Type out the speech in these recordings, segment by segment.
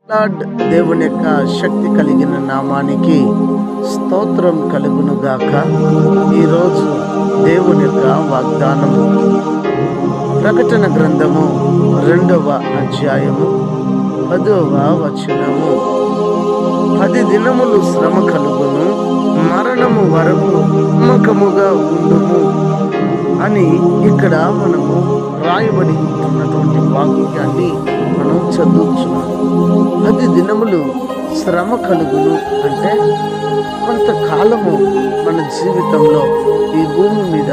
Lord దేవుని యొక్క శక్తి కలిగిన నామానికి స్తోత్రం కలుగును గాక. ఈరోజు దేవుని యొక్క వాగ్దానము ప్రకటన గ్రంథము 2వ అధ్యాయము 10వ వచనము. 10 దినములు శ్రమ కలుగును, మరణము వరకు నమ్మకముగా ఉండుము అని ఇక్కడ మనము రాయబడి ఉంటున్నటువంటి వాక్యాన్ని మనం చదువుతున్నాం. 10 దినములు శ్రమ కలుగును అంటే కొంతకాలము మన జీవితంలో ఈ భూమి మీద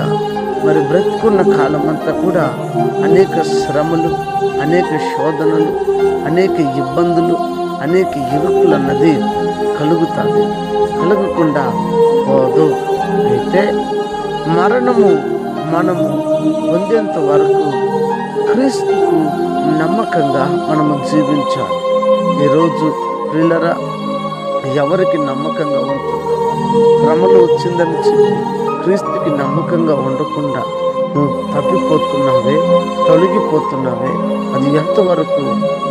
మరి బ్రతుకున్న కాలం అంతా కూడా అనేక శ్రమలు, అనేక శోధనలు, అనేక ఇబ్బందులు, అనేక ఇరుకులు అన్నది కలుగుతుంది. కలగకుండా పోదు. అయితే మరణము మనము పొందేంత వరకు క్రీస్తుకు నమ్మకంగా మనము జీవించాలి. ఈరోజు ప్రియులరా, ఎవరికి నమ్మకంగా ఉంటుందో, శ్రమలు వచ్చిందని చెప్పి క్రీస్తుకి నమ్మకంగా ఉండకుండా నువ్వు తప్పిపోతున్నావే, తొలగిపోతున్నావే, అది ఎంతవరకు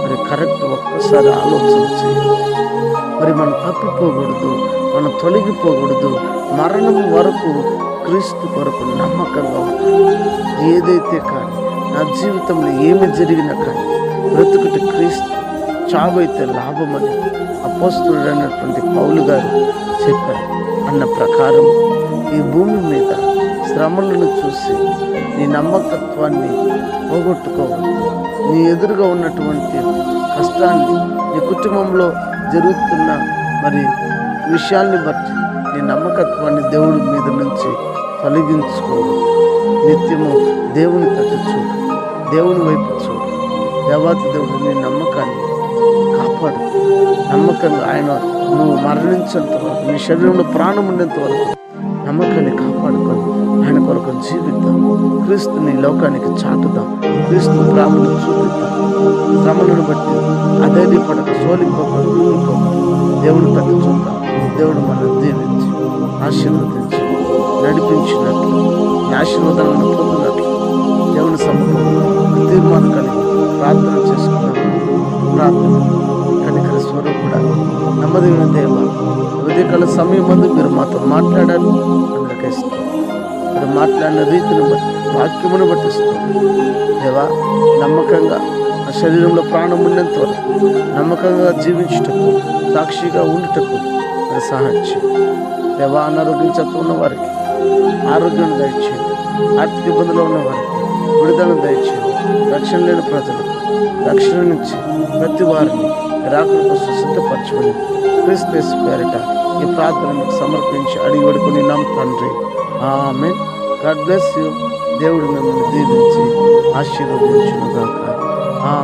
మరి కరెక్ట్? ఒక్కసారి ఆలోచించి మరి మనం తప్పిపోకూడదు, మనం తొలగిపోకూడదు. మరణం వరకు క్రీస్తు కొరకు నమ్మకంగా ఉండాలి. ఏదైతే కానీ నా జీవితంలో ఏమి జరిగినా కానీ బ్రతుకుటి క్రీస్తు, చావైతే లాభమని అపోస్తలుడైనటువంటి పౌలు గారు చెప్పారు. అన్న ప్రకారం ఈ భూమి మీద శ్రమలను చూసి నీ నమ్మకత్వాన్ని పోగొట్టుకోవద్దు. నీ ఎదురుగా ఉన్నటువంటి కష్టాన్ని, నీ కుటుంబంలో జరుగుతున్న మరి విషయాల్ని బట్టి నీ నమ్మకత్వాన్ని దేవుడి మీద నుంచి తొలగించుకోవద్దు. నిత్యము దేవుని తట్టు చూడు, దేవుని వైపు చూడు. దేవాతి దేవుడు నీ నమ్మకాన్ని కాపాడు. నమ్మకంగా ఆయన నువ్వు మరణించేంత వరకు, నీ శరీరంలో ప్రాణం ఉండేంత వరకు నమ్మకాన్ని కాపాడుకొని ఆయన కొరకు జీవిద్దాం. క్రీస్తుని లోకానికి చాటుదాం. క్రీస్తు ప్రేమను చూపిద్దాం. శ్రమలను బట్టి అధైర్యపడక, సోలిపోక దేవుని తట్టు చూద్దాం. దేవుడు మనం దీవించి ఆశీర్వదించి నడిపించినట్లు, ఆశీర్వాదాలను పొందినట్లు దేవుని సముఖంలో తీర్మానం కలిగి ప్రార్థన చేసుకున్నాము. ప్రార్థన. కనికర స్వరూపుడా, నమ్మదగిన దేవ, ఉదయకాల సమయం ముందు మీరు మాతో మాట్లాడారు. అందరికీ ఇష్టం. మీరు మాట్లాడిన రీతిని బట్టి, వాక్యమును బట్టి ఇష్టం. దేవా, నమ్మకంగా ఆ శరీరంలో ప్రాణం ఉన్నంత వరకు నమ్మకంగా జీవించుటకు, సాక్షిగా ఉండుటకు మరి సహాయం. దేవా, అనారోగ్యం చేత ఉన్న వారికి ఆరోగ్యం దయచేయండి. ఆర్థిక ఇబ్బందులు ఉన్న వారికి విడుదలను దయచేయండి. రక్షణ లేని ప్రజలకు రక్షణ నుంచి ప్రతి వారిని రాకడ కోసం సిద్ధపరచుకొని క్రీస్తు పేరిట ఈ ప్రార్థనకు సమర్పించి అడిగి వేడుకొని తండ్రి, ఆమేన్. God bless you. దేవుడు మిమ్మల్ని దీవించి ఆశీర్వదించును గాక. ఆమేన్.